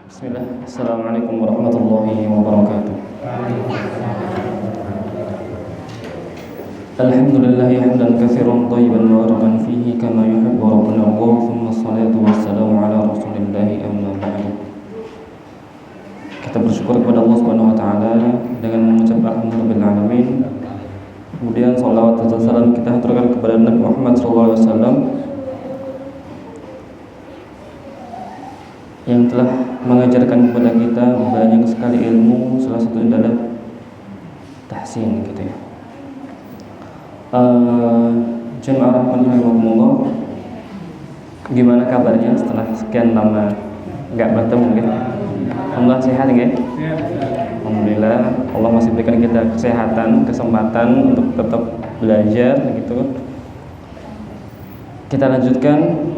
Bismillah. Assalamualaikum warahmatullahi wabarakatuh. Alhamdulillah hamdan katsiran thayyiban mubarakan fihi kama yuhibbu rabbuna Allah. Thumma shalatu wassalamu ala Rasulillah amma ba'du. Kita bersyukur kepada Allah Subhanahu wa taala dengan mengucap alhamdulillahil alamin. Kemudian salawat dan salam kita haturkan kepada Nabi Muhammad sallallahu alaihi wasallam yang telah mengajarkan kepada kita banyak sekali ilmu, salah satunya adalah tahsin gitu ya. Jemaah rahimahumullah, gimana kabarnya setelah sekian lama nggak bertemu gitu? Alhamdulillah sehat ya? Alhamdulillah, Allah masih berikan kita kesehatan, kesempatan untuk tetap belajar gitu. Kita lanjutkan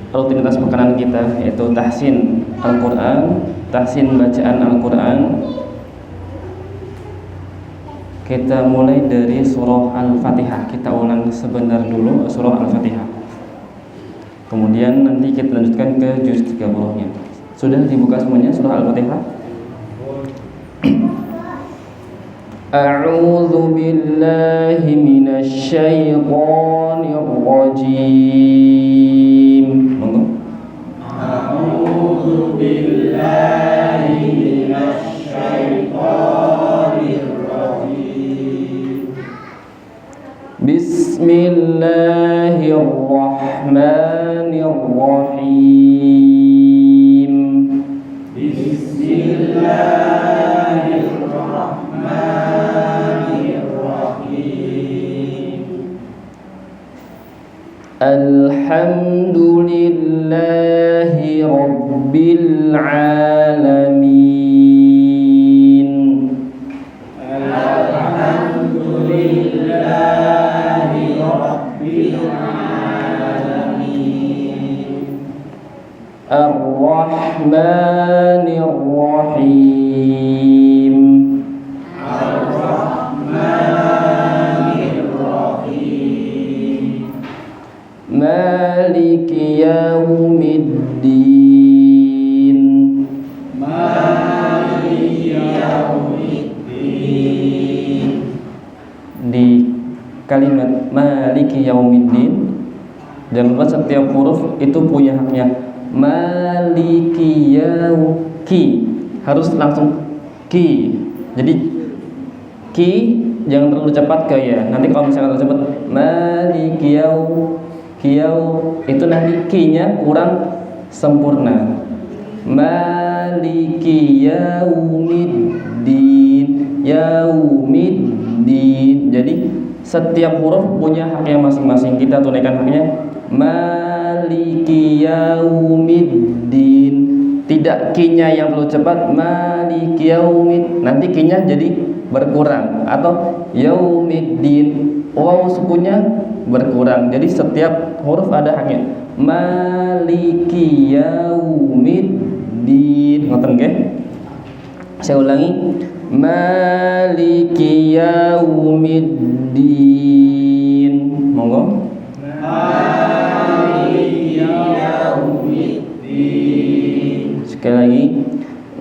rutinitas makanan kita, yaitu tahsin Al-Quran, tahsin bacaan Al-Quran. Kita mulai dari surah Al-Fatihah. Kita ulang sebentar dulu surah Al-Fatihah, kemudian nanti kita lanjutkan ke juz 30-nya. Sudah dibuka semuanya surah Al-Fatihah? A'udzu billahi minasy syaithanir rajim. A'udzu billahi minasy syaithanir rajim. Bismillahirrahmanirrahim. Bismillahirrahmanirrahim. Alhamdulillahi rabbil alamin. Alhamdulillahi rabbil alamin. Ar-Rahmanir Rahim. Ar-Rahmanir Rahim. Maliki yaumiddin. Maliki yaumiddin. Di kalimat Maliki yaumiddin, jangan lupa setiap huruf itu punya haknya. Maliki yauki harus langsung ki. Jadi ki jangan terlalu cepat ke ya. Nanti kalau misalnya terlalu cepat Maliki yau itu nanti ki-nya kurang sempurna. Maliki yaumiddin. Jadi setiap huruf punya haknya masing-masing. Kita tunaikan haknya. Maliki yaumiddin. Tidak ki-nya yang terlalu cepat. Maliki yaumid. Nanti ki-nya jadi berkurang. Atau yaumiddin. Waw sukunnya berkurang. Jadi setiap huruf ada haknya. Maliki yaumiddin. Ngoten nggih? Saya ulangi. Maliki yaumiddin. Monggo. Maliki yaumiddin. Sekali lagi.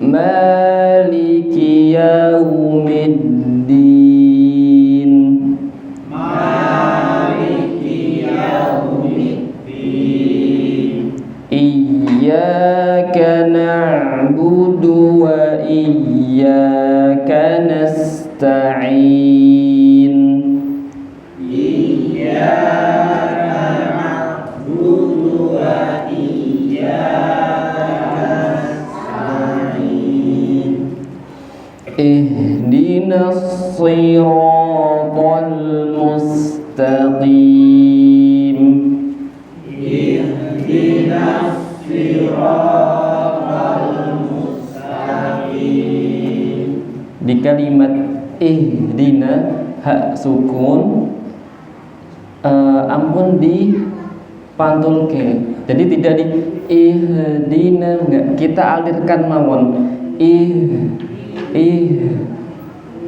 Maliki yaumiddin. Maliki yaumiddin. Iyyaka na'budu wa iyyaka nasta'in. Iyyaka na'budu wa iyyaka nasta'in. Ihdinas siratal mustaqim. Ihdinas siratal mustaqim. Di kalimat ihdina hak sukun ampun dipantulke. Jadi tidak di ihdina, enggak, kita alirkan mawon.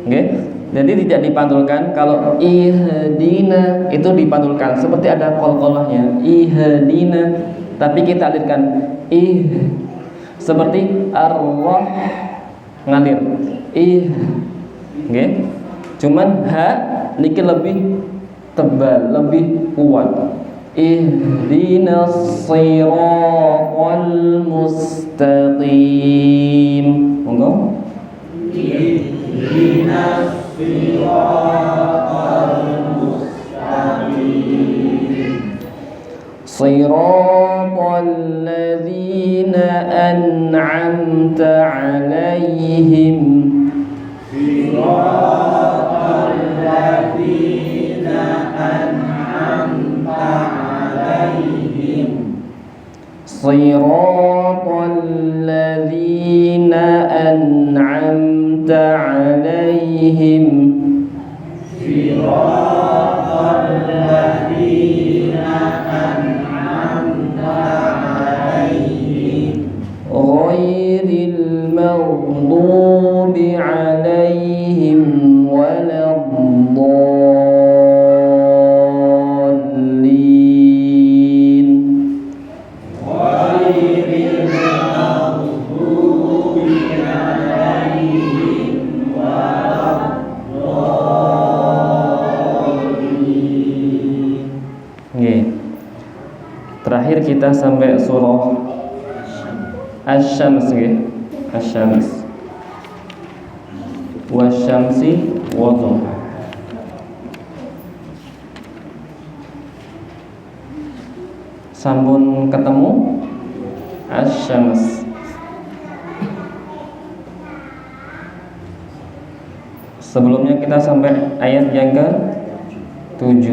Nggih. Jadi tidak dipantulkan. Kalau ihdina itu dipantulkan seperti ada qalqalahnya. Ihdina, tapi kita alirkan seperti ar-rah ngalir nggih. Cuman ha niki lebih tebal, lebih kuat. Ihdinas siratal mustaqim. Monggo. Ihdinas siratal mustaqim. Siratal ladzina an'amta 'alaihim. Siratal ladzina an'amta 'alaihim. Siratal ladzina an'amta 'alaihim. Siratal ladzina an'amta 'alaihim. Ghairil maghdubi 'alaihim waladdallin. Ghairil maghdubi 'alaihim waladdallin. Nggih. Terakhir kita sampai surah Asy-Syams nggih. Asy-Syams. Wasyamsi wadhuha. Sampun ketemu Asy-Syams. Sebelumnya kita sampai ayat yang ke-7.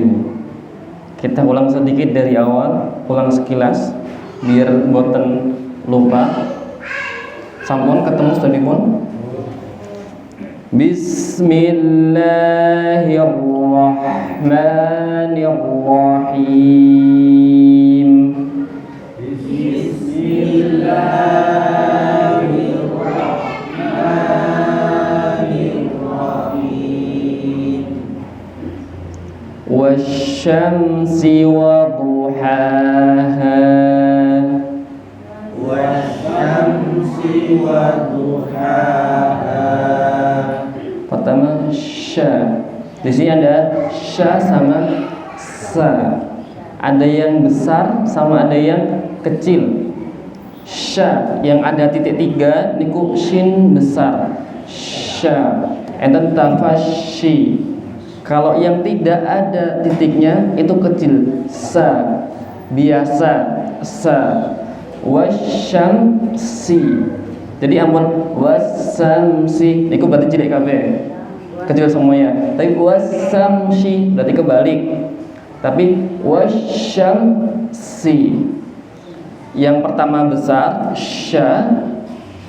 Kita ulang sedikit dari awal, ulang sekilas biar boten lupa. Sampun ketemu sedipun. Bismillahirrahmanirrahim. Bismillahirrahmanirrahim. Wasyamsi wadhuhaha. Wasyamsi wadhuhaha. Pertama sya. Di sini ada sya sama sa. Ada yang besar sama ada yang kecil. Sya yang ada titik 3 niku shin besar. Sya. Enten tafasyi. Kalau yang tidak ada titiknya itu kecil. Sa. Biasa. Sa. Wasyamsi. Jadi ampun wasyamsi niku berarti cilik kabeh. Kecil semuanya. Tapi wasyamsi berarti kebalik. Tapi wasyamsi yang pertama besar sya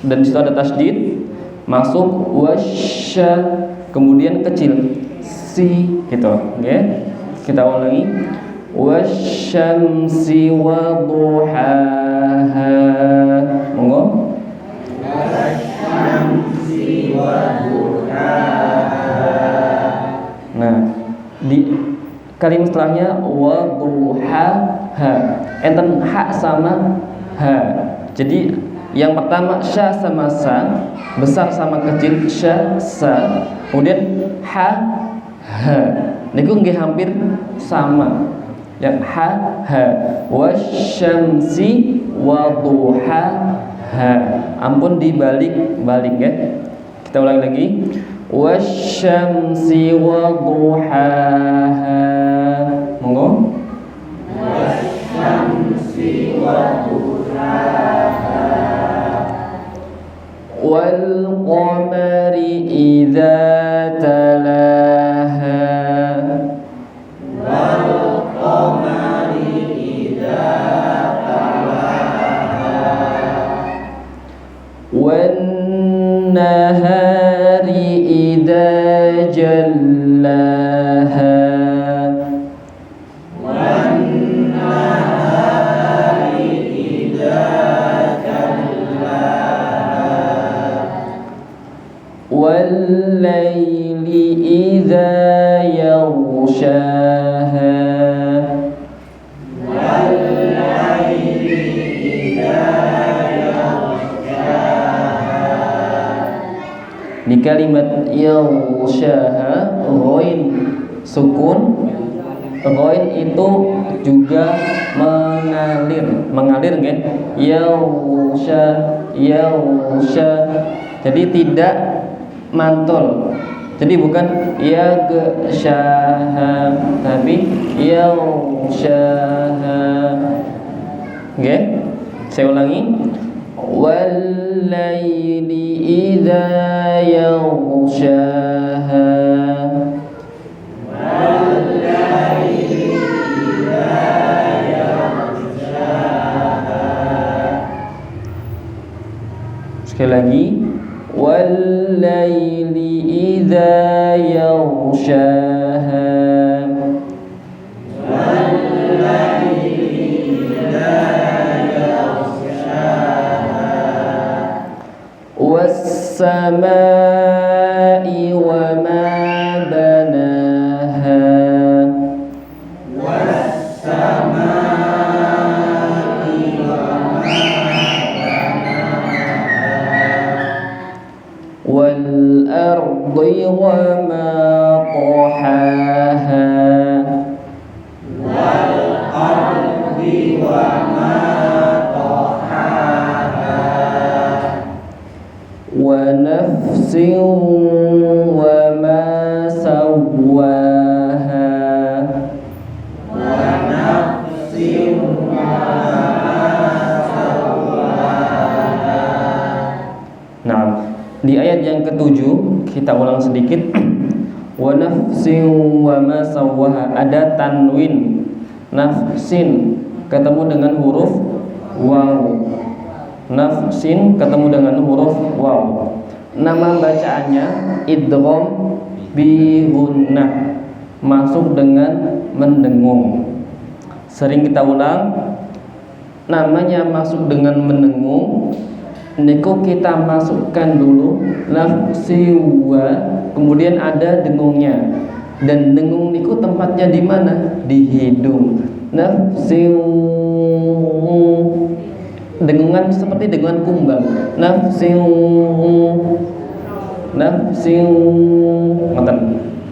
dan disitu ada tasydid masuk wasya, kemudian kecil si gitu, okay? Kita ulangi wasyamsi wadhuhaha. Monggo. Wasyamsi wadhuhaha. Nah, di kalimat setelahnya wadhuhaha enten ha sama ha. Jadi yang pertama sya sama sa, besar sama kecil sya sa, kemudian ha ha. Niku nggih hampir sama. Yang ha ha. Wasyamsi wadhuhaha. Ampun dibalik-balik ya. Kita ulangi lagi. Wasyamsi wadhuhaha. Monggo. Wasyamsi wadhuhaha. Wal qamari idza talaha. Wal qamari idza talaha. Wan nahari idza jallaha. والليل إذا يغشاها. والليل إذا يغشاها. Di kalimat yaghshaha ghain sukun, ghain itu juga mengalir nggih. Yaghsha. Jadi tidak mantul. Jadi bukan yaghshaha tapi yaghshaha. Nggih. Saya ulangi. Wal-laili idza yaghshaha. Wal-laili idza yaghshaha. Sekali lagi. Wal-laili idza yaghshaha. Was-samaa'i wa ma banaha. Was-samaa'i wa ma banaha. Wal-ardi wa ma tahaha. Wal-ardi wa ma nafsin wa ma sawwaha. Wa nafsin wa ma sawwaha. Nah, di ayat yang ketujuh kita ulang sedikit. Wa nafsin wa ma sawwaha, ada tanwin. Nafsin ketemu dengan huruf waw. Nafsin ketemu dengan huruf waw. Nama bacaannya idgham bi gunnah, masuk dengan mendengung. Sering kita ulang. Namanya masuk dengan mendengung. Niku kita masukkan dulu nafsi wa, kemudian ada dengungnya. Dan dengung niku tempatnya di mana? Di hidung. Nafsi, dengungan seperti dengungan kumbang. Nafsi, ngoten.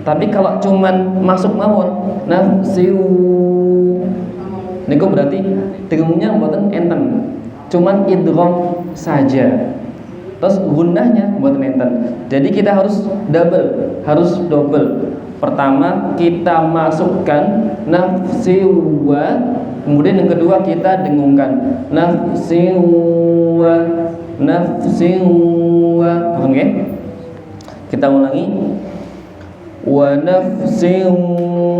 Tapi kalau cuman masuk mawon nafsi, niku berarti dengungnya mboten enten. Cuman idgham saja. Terus gunnahnya mboten enten. Jadi kita harus double. Pertama kita masukkan nafsi wa, kemudian yang kedua kita dengungkan nafsi wa. Oke? Kita ulangi. Wa nafsi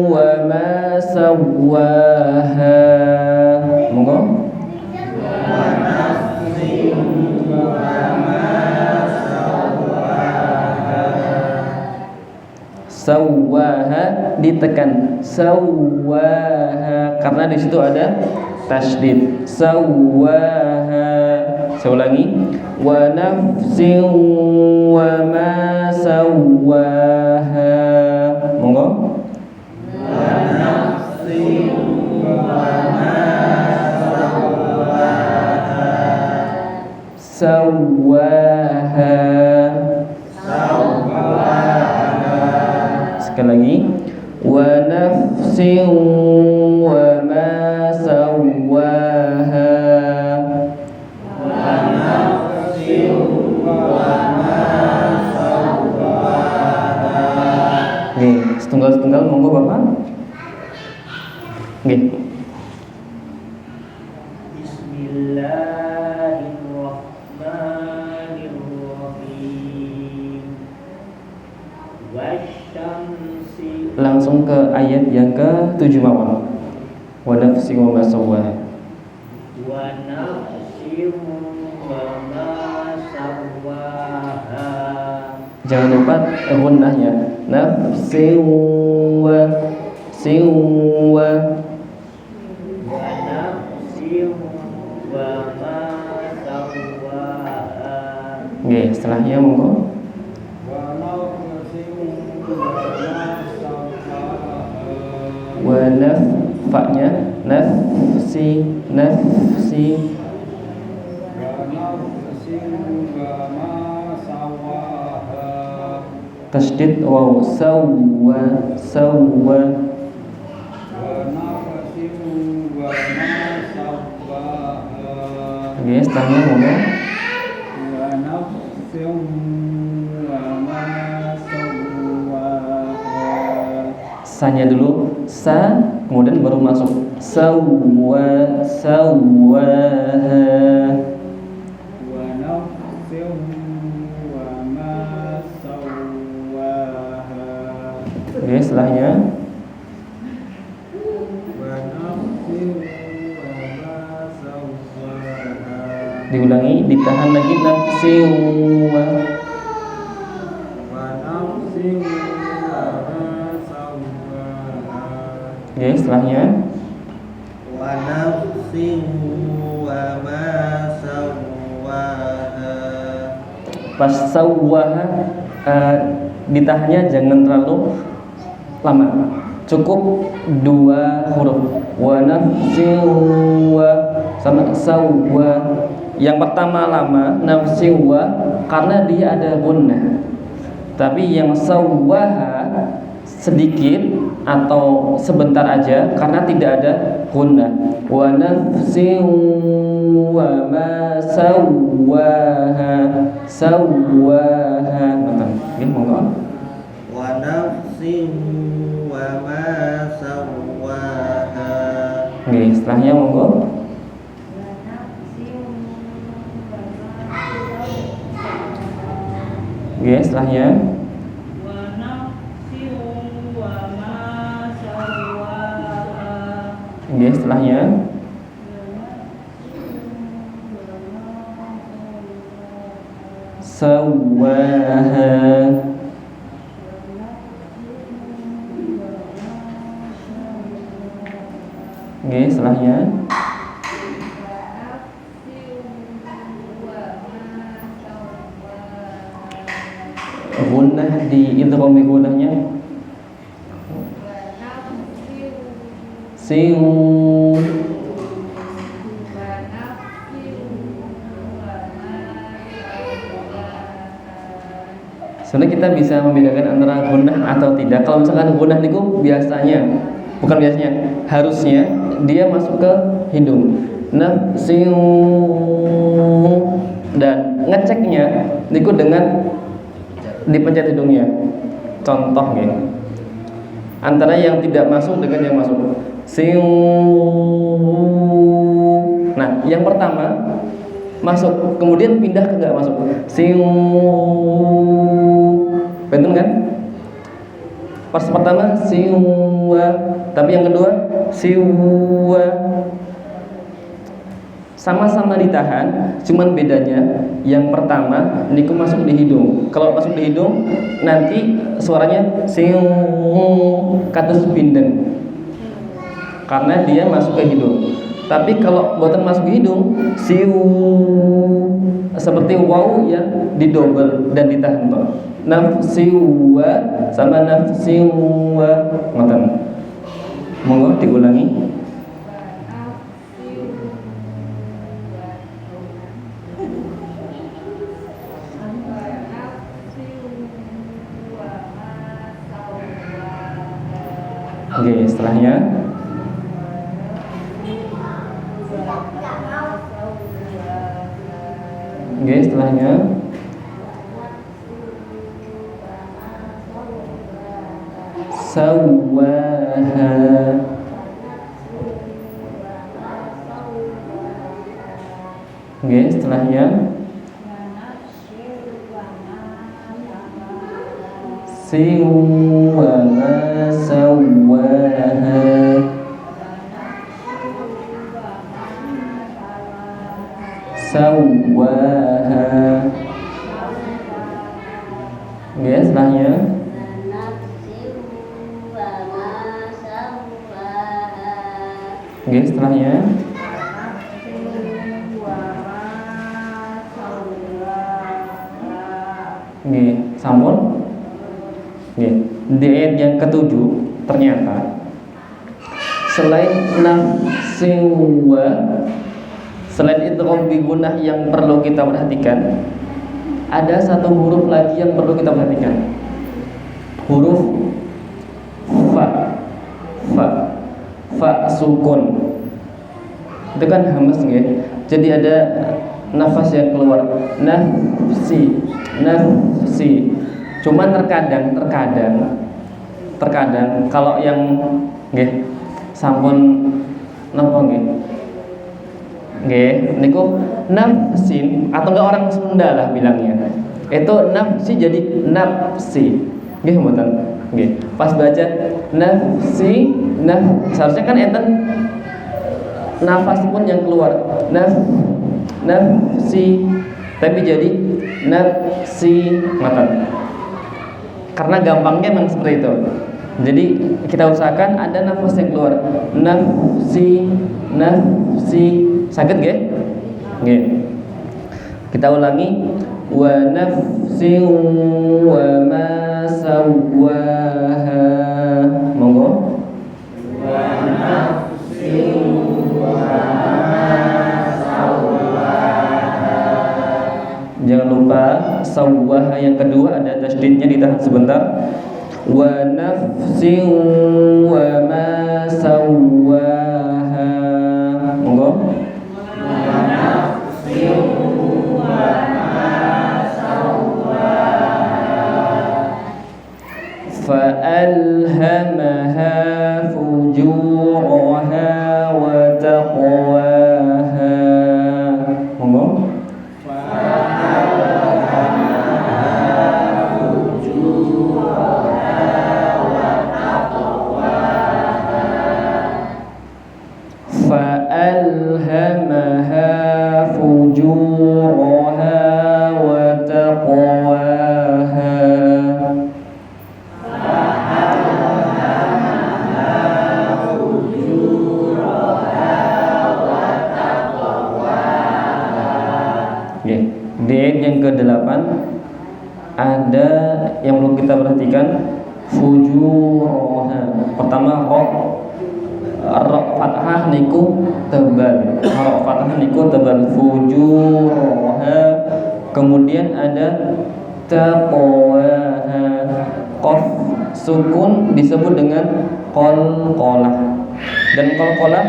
wa ma sawwaha. Monggo. Wa nafsi wa ma sawwaha. Sawwaha ditekan. Sawwaha karena di situ ada tasydid. Sawwaha. Saya ulangi. Wa nafsin wa ma sawwaha. Monggo. Wa nafsin wa ma sawwaha. Sawwaha. Sekali lagi. Wa nafsin wa ma sawwaha. Wa nafsin wa ma sawwaha. Nggih, setunggal-setunggal monggo Bapak. Nggih. Bismillahirrahmanirrahim. Wasyamsi. Langsung ke ayat yang ke-7 mawon. Wa nafsi wa ma sawwaha. Wa nafsin wa ma sawwaha. Jangan lupa gunnahnya. Nafsi wa siwa. Wa nafsin wa ma sawwaha. Nggih, setelahnya monggo. Wa nafanya nafsi. tasydid waw sawwa sawwa. Oke, setelahnya ngomong sanya dulu sa, kemudian baru masuk sawwa sawwaha. Oke, setelahnya diulangi, ditahan lagi nafsin wa. Oke, setelahnya wa nafsin wa ma sawwaha. pas sawwaha ditahannya jangan terlalu lama, cukup 2 huruf, wa nafsin wa sama sawwa. Yang pertama lama nafsin wa karena dia ada gunnah, tapi yang sawwaha sedikit atau sebentar aja karena tidak ada gunnah. Wa nafsin wa ma sawwaha sawwaha. Oke, monggo. Wa nafsin wa ma sawwaha. Oke, setelahnya monggo. Oke, setelahnya oke, setelahnya sawwaha. Oke, setelahnya gunnah di idghami gunnahnya sing. Sebenarnya kita bisa membedakan antara gunnah atau tidak. Kalau misalkan gunnah itu biasanya, bukan biasanya, harusnya dia masuk ke hidung. Nafsin, dan ngeceknya niku dengan dipencet hidungnya. Contoh ya, antara yang tidak masuk dengan yang masuk. Sing. Nah, yang pertama masuk, kemudian pindah ke nggak masuk. Sing. Betul kan? Pas pertama siwa, tapi yang kedua siwa. Sama-sama ditahan, cuman bedanya yang pertama niku masuk di hidung. Kalau masuk di hidung nanti suaranya siu kados binden, karena dia masuk ke hidung. Tapi kalau buatan masuk ke hidung siu seperti waw yang didobel dan ditahan. Nafsiwa sama nafsiwa. Ngoten. Monggo diulangi. Oke, setelahnya oke, setelahnya sawwaha. Oke, setelahnya siwa ma sawwaha. Sawwaha. Oke, setelahnya oke, setelahnya oke, sampun. Oke, di ayat yang ketujuh ternyata selain nafsiwa, selain idgham bi gunnah yang perlu kita perhatikan, ada satu huruf lagi yang perlu kita perhatikan. huruf fa, fa, fa sukun. Itu kan hamas nggih. Jadi ada nafas yang keluar. Nafsi, nafsi. Cuman terkadang kalau yang nggih sampun napa nggih? Nggih, niku nafsin atau enggak orang Sunda lah bilangnya. Itu nafsi jadi nafsi. Nggih mboten? Nggih. Pas baca nafsi, seharusnya kan enten nafas pun yang keluar. Nafsi. Tapi jadi nafsi mata. Karena gampangnya memang seperti itu. Jadi kita usahakan ada nafas yang keluar. Nafsi, nafsi. Sakit nggih? Nggih. Kita ulangi. Wa nafsin wa ma sawwaha. Monggo. Wa nafsin wa ma sawwaha. Jangan lupa sawwaha yang kedua ada tasydidnya, ditahan sebentar. Wa nafsin wa ma sawwaha. Monggo. Wa nafsin wa ma sawwaha. Fa alhamaha fujuraha wa taqwaha. Monggo. فألهمها فجورها وتقواها. Di ayat yang ke-8 ada yang perlu kita perhatikan. Fujuraha. Pertama ra fathah niku tebal. Ra fathah niku tebal. Fujuraha. Kemudian ada taqwaha. Qaf sukun disebut dengan qalqalah. Dan qalqalah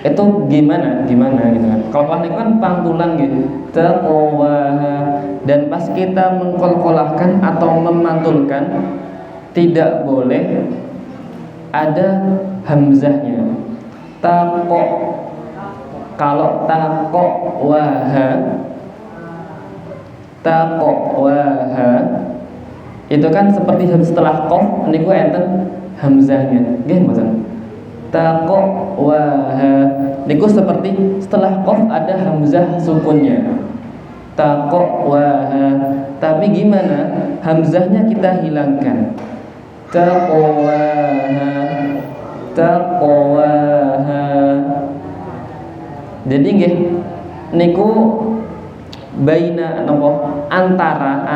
itu gimana gitu kan. Qalqalah itu kan pantulan gitu. Taqwaha. Dan pas kita mengqalqalahkan atau memantulkan tidak boleh ada hamzahnya. Taqo. Kalau taqwaha, taqwaha itu kan seperti setelah qaf niku enten hamzahnya. Nggih mboten? Taqwaha niku seperti setelah qaf ada hamzah sukunnya. Taqwaha. Tapi gimana? Hamzahnya kita hilangkan. Taqwaha, taqwaha. Jadi nggih niku baina napa antara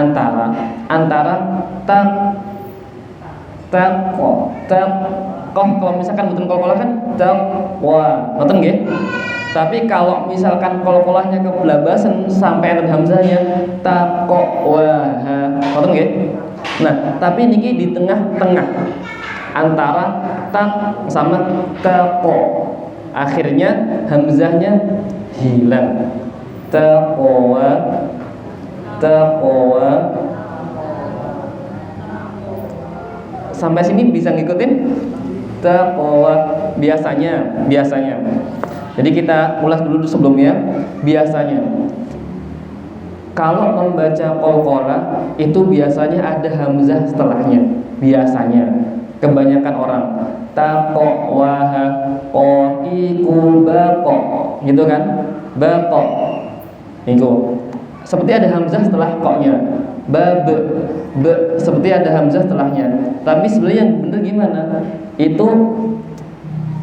kalau misalkan mboten qalqalah kan taqwa, ngoten nggih. Tapi kalau misalkan qalqalahnya keblabasan sampai enten hamzahnya taqwaha, ngoten nggih. Nah, tapi niki di tengah-tengah antara tak sama taqo. Akhirnya hamzahnya hilang. Taqwa, taqwa. Sampai sini bisa ngikutin? Taqwa biasanya. Jadi kita ulas dulu sebelumnya. Biasanya kalau membaca qalqalah itu biasanya ada hamzah setelahnya. Biasanya kebanyakan orang taqwaha qaqiku baqa gitu kan? Baqa. Itu seperti ada hamzah setelah qa-nya. Bab seperti ada hamzah setelahnya. Tapi sebenarnya yang benar gimana? Itu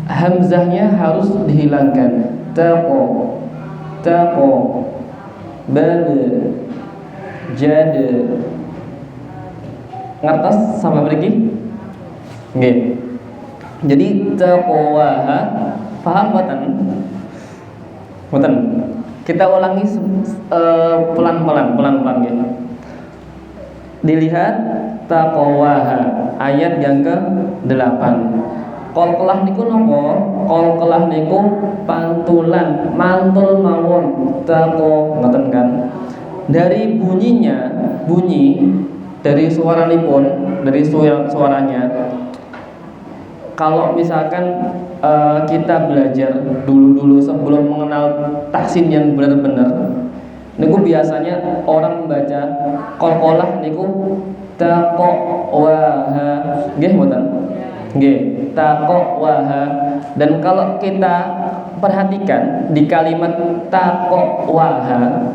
hamzahnya harus dihilangkan. Taqo bal jad. Ngertos sama mriki? Nggih. Jadi taqwaha paham mboten? Mboten. Kita ulangi pelan-pelan nggih. Dilihat taqwaha ayat yang ke-8. Qalqalah niku napa? Qalqalah niku pantulan, mantul mawon taqwa ngoten kan. Dari bunyinya, bunyi dari suaranipun, dari suaranya. Kalau misalkan kita belajar dulu-dulu sebelum mengenal tahsin yang benar-benar, niku biasanya orang membaca qalqalah niku taqwaha, nggih mboten? Nggih, taqwaha. Dan kalau kita perhatikan di kalimat taqwaha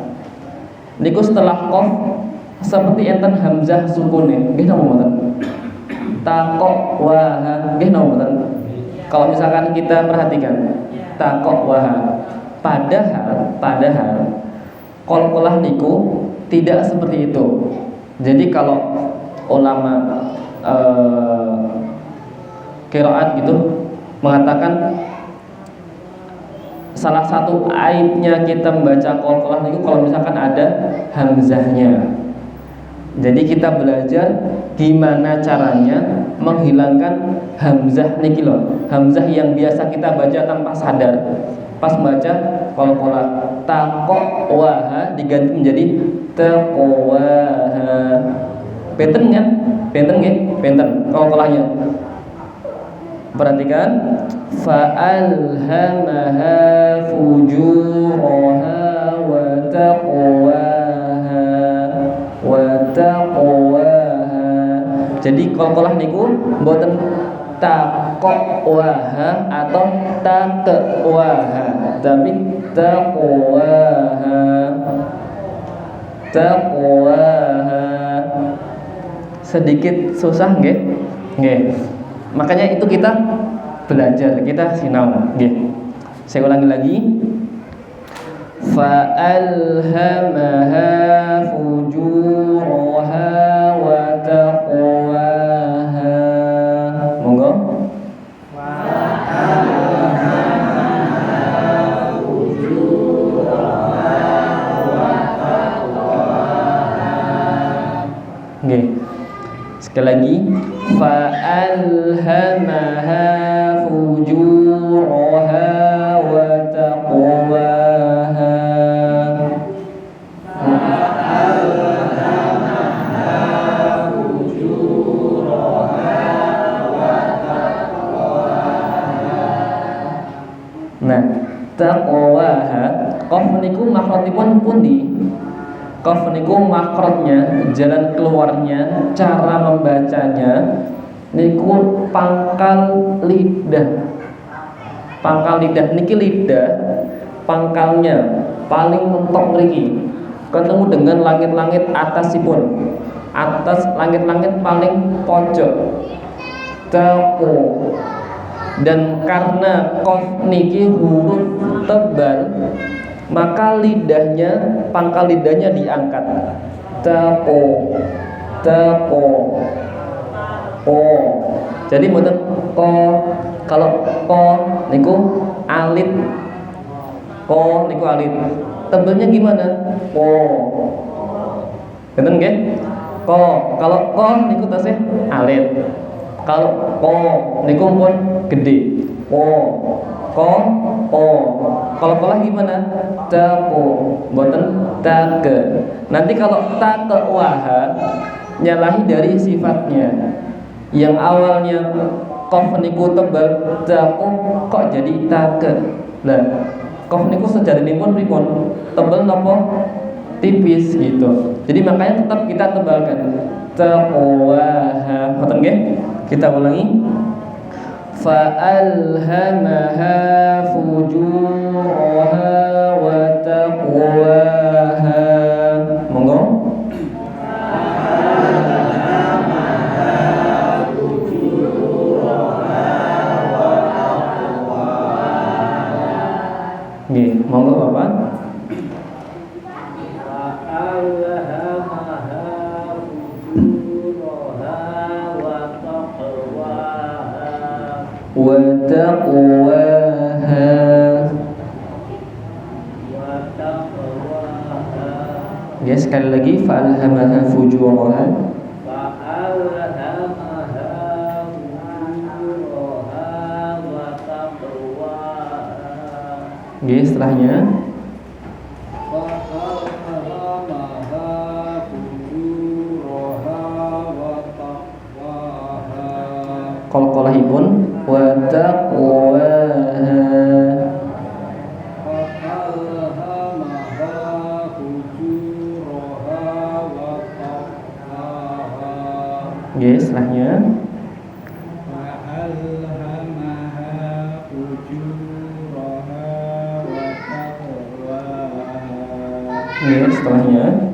niku setelah qaf seperti enten hamzah sukune, nggih napa mboten? Taqwaha, nggih napa mboten? Kalau misalkan kita perhatikan taqwaha, padahal qalqalah niku tidak seperti itu. Jadi kalau ulama qiraat gitu mengatakan salah satu aibnya kita membaca qalqalah niku kalau misalkan ada hamzahnya. Jadi kita belajar gimana caranya menghilangkan hamzah niki lho. Hamzah yang biasa kita baca tanpa sadar. Pas baca qalqalah taqwaha diganti menjadi taqwaha. Benten kan? Benten nggih? Benten qalqalahnya. Perhatikan fa'alhamaha fujuraha wa taqwaha wa taqwaha. Jadi qalqalah niku mboten taqwaha atau taqwaha, tapi taqwaha. Taqwaha. Sedikit susah nggih? Nggih. Makanya itu kita belajar, kita sinau, nggih. Saya ulangi lagi. Fa'alhamaha fujuraha wa taqwaha. Monggo. Fa'alhamaha fujuraha wa taqwaha. Nggih. Sekali lagi, fa'alhamaha fujuraha wa taqwaha. Fa'alhamaha fujuraha wa taqwaha. Nah, taqwaha qaf niku makhrajipun pundi? Qaf niku makhrajnya, jalan keluarnya, cara membacanya niku pangkal lidah. Pangkal lidah niki lidah pangkalnya paling mentok mriki ketemu dengan langit-langit atasipun. Atas langit-langit paling pojok. Taqwa. Dan karena qaf niki huruf tebal, maka lidahnya, pangkal lidahnya diangkat. Taqo, taqo, ko. Jadi mboten ko. Kalau ko niku alit, ko niku alit. Tebelnya gimana? Ko. Ngeten nggih? Ko. Kalau ko niku tasih alit. Kalau ko niku pun gede. Ko. Ko. Kalau kolah gimana? Taqo, mboten take. Nanti kalau taqwaha nyalahi dari sifatnya. Yang awalnya qaf niku tebal, taqo kok jadi take. Lah, qaf niku sejarinipun pripun? Tebal napa? Tipis gitu. Jadi makanya tetap kita tebalkan. Taqwaha. Ngoten nggih? Kita ulangi. Fa'alhamaha fujuraha wa taqwaha. Monggo. Fa'alhamaha fujuraha wa taqwaha. Nggih, monggo Bapak. Wa taqwaha. Ya, sekali lagi fa'alhamaha fujuraha Nggih, setelahnya qalqalahipun wa taqwaha. Nggih, setelahnya nggih, setelahnya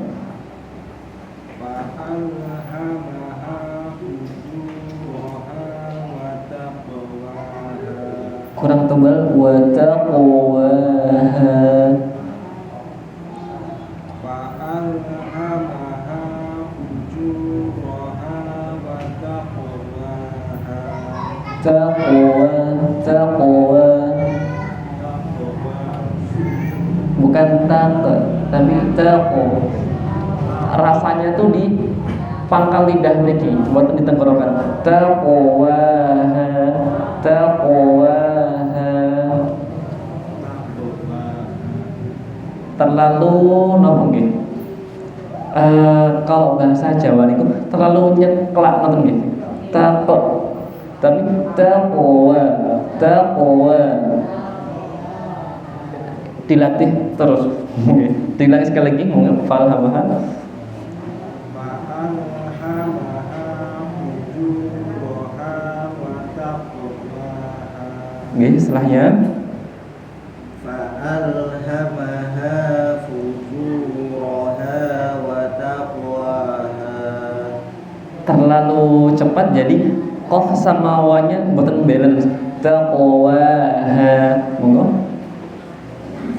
kurang tebal wa taqwaha. Taqwa bukan taqwa tapi taqwa. Rasanya tuh di pangkal lidah mriki, mboten di tenggorokan. Taqwa terlalu nopo nggih. Kalau bahasa Jawa niku terlalu nyeklak ngoten nggih. Tapi taqwa dilatih terus. Dilatih sekali lagi monggo falhamaha. Nggih, setelahnya fa'alhamaha fujuraha wa taqwaha. terlalu cepat jadi qaf sama wanya mboten balance. Taqwaha monggo.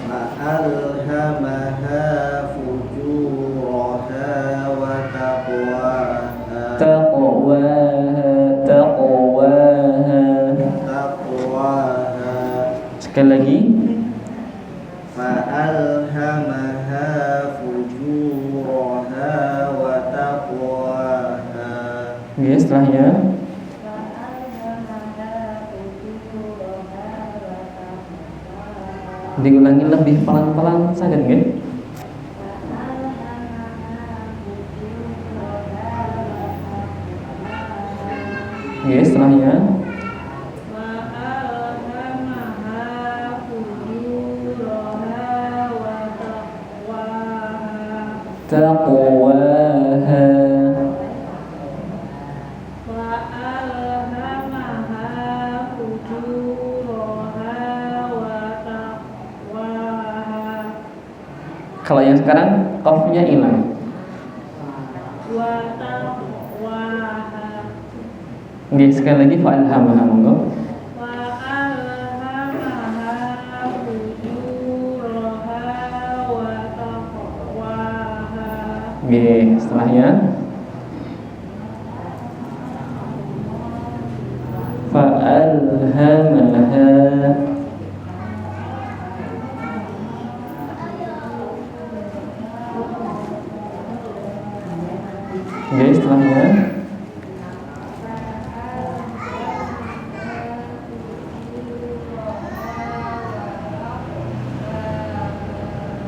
Fa'alhamaha fujuraha wa taqwaha. Sekali lagi fa'alhamaha fujuraha wa taqwaha. nggih, setelahnya diulangi lebih pelan-pelan saja nggih. Nggih, setelahnya taqwaha. Kalau yang sekarang qafnya hilang. Nggih, sekali lagi fa'alhamaha monggo. Nggih, setelahnya fa'alhamaha. Nggih, setelahnya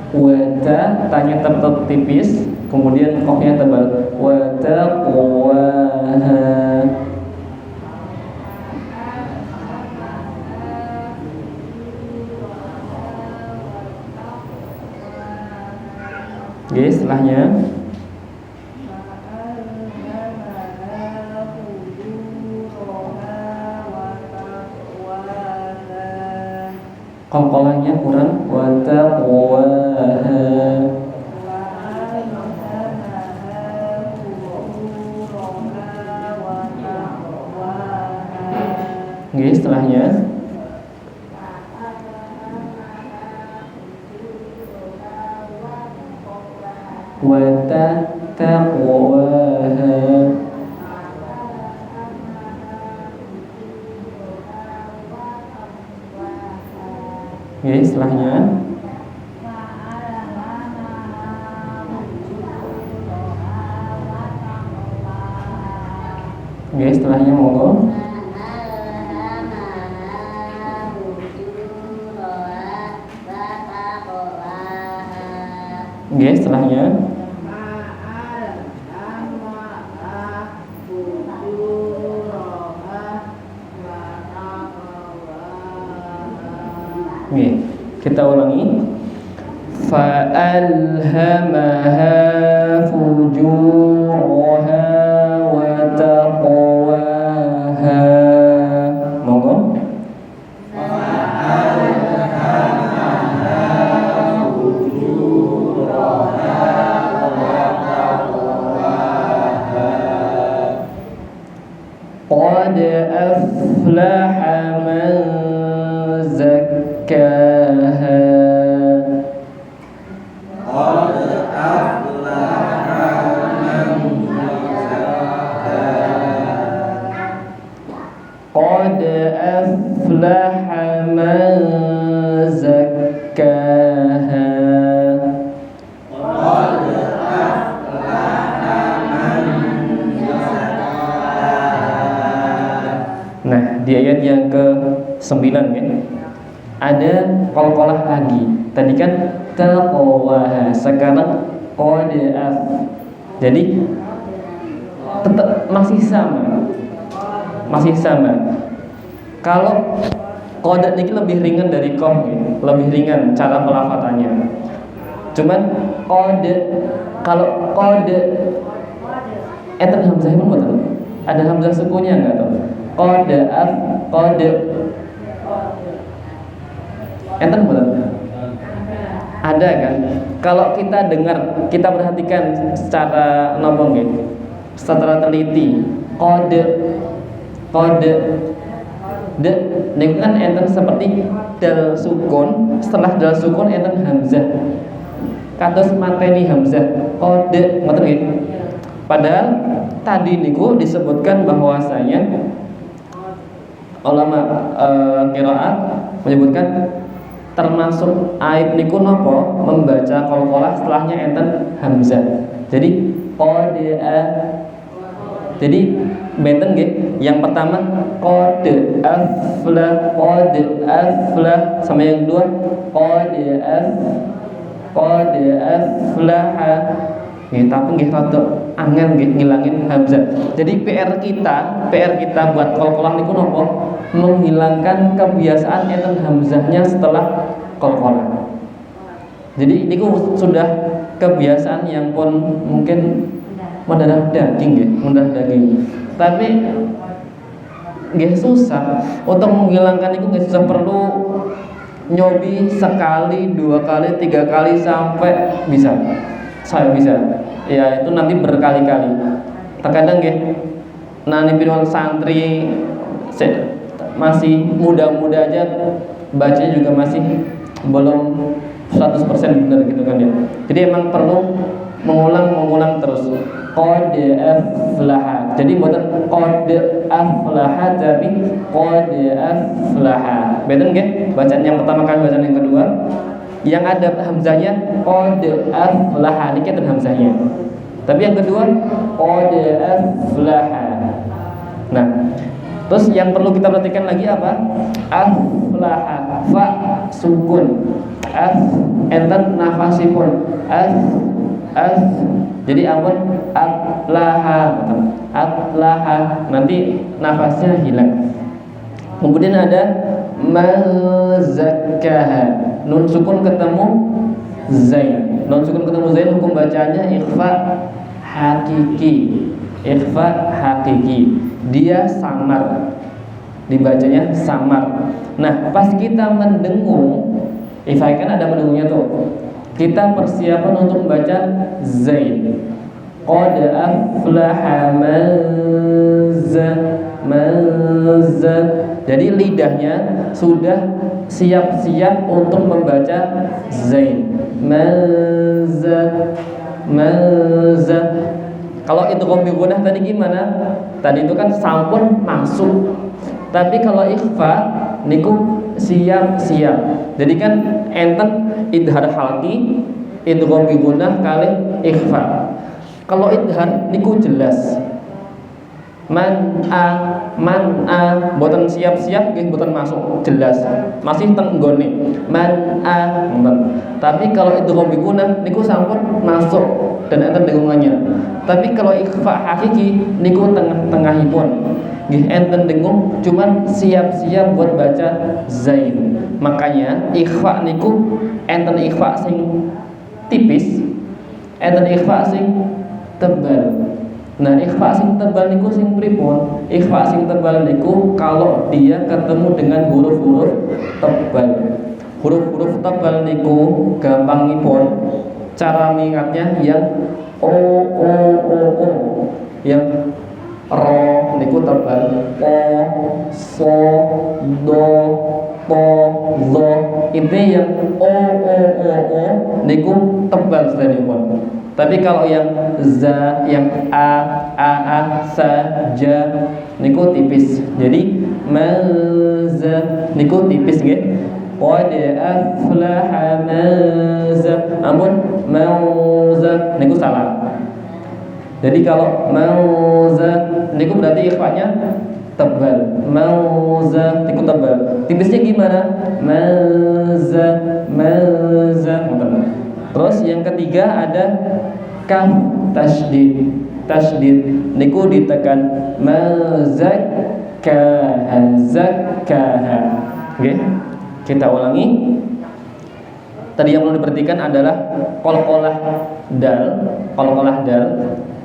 wata tanya tertutup tipis, kemudian qafnya tebal. Wa taqwaha. Oke, setelahnya qalqalahnya kurang. Wa taqwaha. Oke, setelahnya wa taqwaha. Oke, setelahnya oke, setelahnya monggo. Nggih, setelahnya nggih, kita ulangi. Fa'alhamaha fujuraha wa taqwaha. Monggo. Qad aflaha man zakkaha. Qad aflaha man zakkaha. Nah, di ayat yang ke-9 ya, ada qalqalah lagi. Tadi kan taqwaha, sekarang qad af. Jadi tetap masih sama. Masih sama. Kalau qad ini lebih ringan dari qaf ya, lebih ringan cara pelafatannya. Cuman qad, kalau qad enten hamzah pun betul. Ada hamzah sukunnya enggak tuh? Qad af, qad enten betul. Ada kan? Kalau kita dengar, kita perhatikan secara ngomong ya, secara teliti, qad de niku kan enten seperti dal sukun, setelah dal sukun enten hamzah. Kados mateni hamzah qad, ngoten nggih. Padahal tadi niku disebutkan bahwasanya ulama qiraat menyebutkan termasuk aib niku napa membaca qalqalah setelahnya enten hamzah. Jadi qad. Jadi benten nggih. Yang pertama qad aflah, sama yang kedua qad aflaha. Nggih, tapi nggih rada angel nggih ngilangin hamzah. Jadi PR kita buat qalqalah niku napa? Menghilangkan kebiasaan enten hamzahnya setelah qalqalah. Jadi niku sudah kebiasaan yang pun mungkin mendarah daging ya, mendarah daging. Tapi nggih susah untuk menghilangkan itu, nggih susah, perlu nyobi sekali, 2 kali, 3 kali sampai bisa. Saya bisa. Ya itu nanti berkali-kali. Terkadang nggih nani pinuan santri masih muda-muda aja bacanya juga masih belum 100% benar gitu kan ya. Jadi emang perlu mengulang terus. Qad aflaha. Jadi bukan qad aflaha tapi qad aflaha. Beda nggih? Bacaan yang pertama kali, bacaan yang kedua yang ada hamzahnya qad aflaha, niki ada hamzahnya. Tapi yang kedua qad aflaha. Nah, terus yang perlu kita perhatikan lagi apa? Aflaha, fa sukun. Enten nafasipun. Jadi ampun aflaha, nanti nafasnya hilang. Kemudian ada mazakkaha, nun sukun ketemu zain. Nun sukun ketemu zain, hukum bacanya ikhfa hakiki. Dia samar, dibacanya samar. Nah, pas kita mendengung, ikhfa kan ada mendengungnya tuh. Kita persiapan untuk membaca zain. Qad aflaha mazza. Jadi lidahnya sudah siap-siap untuk membaca zain. Mazza. Kalau idgham bi gunnah tadi gimana? Tadi itu kan sampun masuk. Tapi kalau ikhfa niku siap-siap. Jadi kan enten idhar halqi, idgham bi gunnah kali ikhfa. Kalau idhar niku jelas. man a boten siap-siap nggih boten masuk jelas masih teng nggone man a ngoten. Tapi kalau idgham bigunah niku sampun masuk dan enten dengungannya. Tapi kalau ikhfa hakiki niku tengah-tengahipun nggih enten dengung cuman siap-siap buat baca zain. Makanya ikhfa niku enten ikhfa sing tipis, enten ikhfa sing tebal. Nah, ikhfa sing tebal niku sing pripun? Ikhfa sing tebal niku kalau dia ketemu dengan huruf-huruf tebal. Huruf-huruf tebal niku gampangipun cara mengingatnya yang o. Yang ro niku tebal, o, so, do, po, zo. Ini yang o niku tebal sedemikian. Tapi kalau yang za, yang a, sa, ja niku tipis. Jadi maza niku tipis nggih. Qad aflaha maza. Ampun, mauza niku salah. Jadi kalau mauza niku berarti ikhfanya tebal. Mauza niku tebal. Tipisnya gimana? Maza. Terus yang ketiga ada kaf tasydid. Tasydid niku ditekan mazakkaha zakkaha. Oke. Kita ulangi. Tadi yang perlu diperhatikan adalah qalqalah dal. Qalqalah dal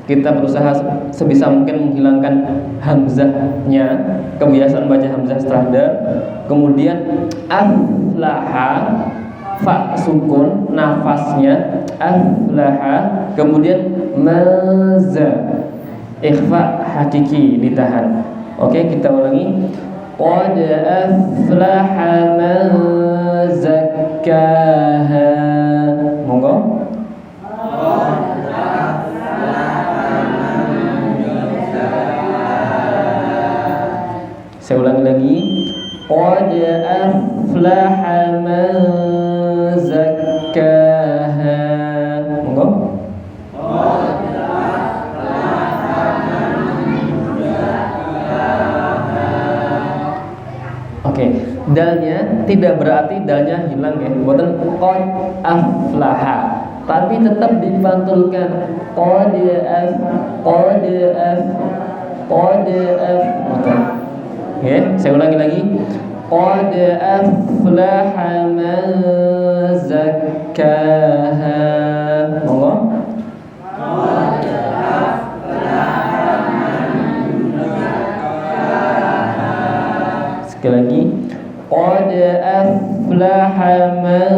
kita berusaha sebisa mungkin menghilangkan hamzahnya, kebiasaan baca hamzah setelah dal. Kemudian aflaha fa sukun nafasnya aflaha, kemudian maza ikhfa hakiki ditahan. Oke, kita ulangi. Qad aflaha man zakkaha. Monggo. Saya ulangi lagi. Qad aflaha man zakkaha. Monggo. Oke, dalnya tidak berarti dalnya hilang ya. Buatan qad aflaha, tapi tetap dipantulkan qad af. Oke, saya ulangi lagi. Qad aflaha man zakkaha. Monggo. Sekali lagi. Qad aflaha man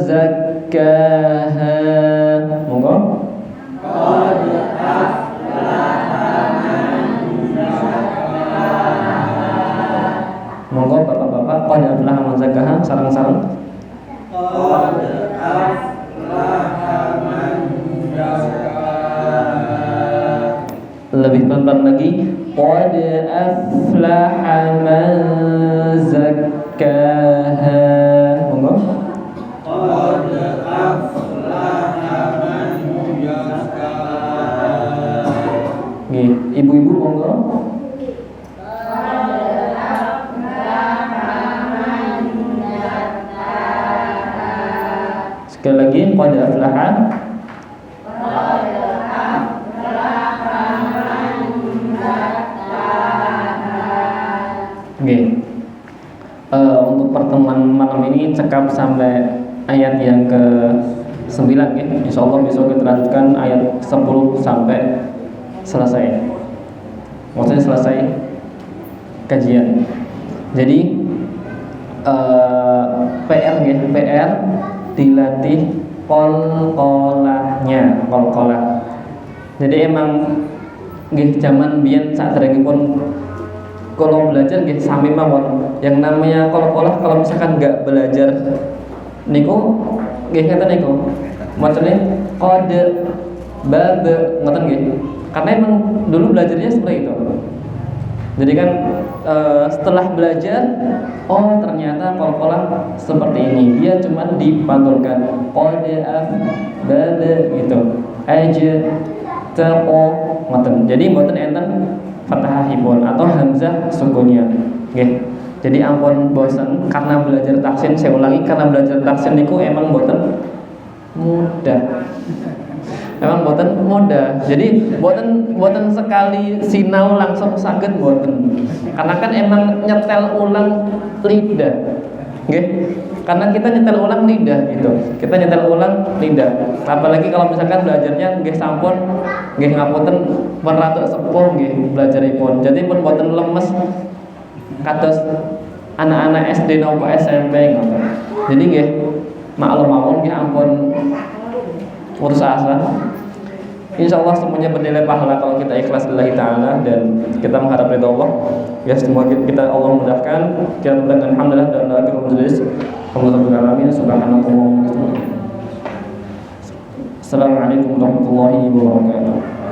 zakkaha. Monggo. Monggo bapak-bapak, qad aflaha man zakkaha, sareng-sareng. Qad aflaha man zakkaha. Lebih pelan-pelan lagi. Qad aflaha man zakkaha. Monggo. Qad aflaha man zakkaha. Nggih, ibu-ibu monggo. Sekali lagi, qad aflaha. Oke. Untuk pertemuan malam ini cekap sampai ayat yang ke-9 ya. Insyaallah besok kita lanjutkan ayat 10 sampai selesai. Maksudnya selesai kajian. Jadi PR ya, PR dilatih qalqalahnya, qalqalah. Jadi emang nggih zaman biyen saderengipun kalau belajar nggih sami mawon. Yang namanya qalqalah kalau misalkan enggak belajar niku nggih ngeten niku. Macane qad bab ngoten nggih. Karena emang dulu belajarnya seperti itu. Jadi kan setelah belajar, oh ternyata qalqalah seperti ini. Dia cuma dipantulkan qad af bab gitu. Aja taqo ngoten. Jadi mboten enten fathahipun atau hamzah sukunnya. Nggih. Jadi ampun bosan karena belajar taksin, saya ulangi, karena belajar taksin niku emang boten mudah. Emang boten mudah. Jadi boten sekali sinau langsung saged boten. Karena kan emang nyetel ulang lidah. Nggih. Karena kita nyetel ulang lidah gitu. Kita nyetel ulang lidah. Apalagi kalau misalkan belajarnya nggih sampun nggih ngapunten pun ratu sepuh nggih belajaripun. Jadi pun boten lemes kados anak-anak SD nopo SMP ngoten. Jadi nggih maklum mawon nggih ampun putus asa. Insyaallah semuanya bernilai pahala kalau kita ikhlas lillahi ta'ala dan kita mengharap ridha Allah. Ya semoga kita Allah mudahkan kita dengan alhamdulillah dan akhirul majlis. Alhamdulillah alamin subhanallah. Assalamualaikum warahmatullahi wabarakatuh.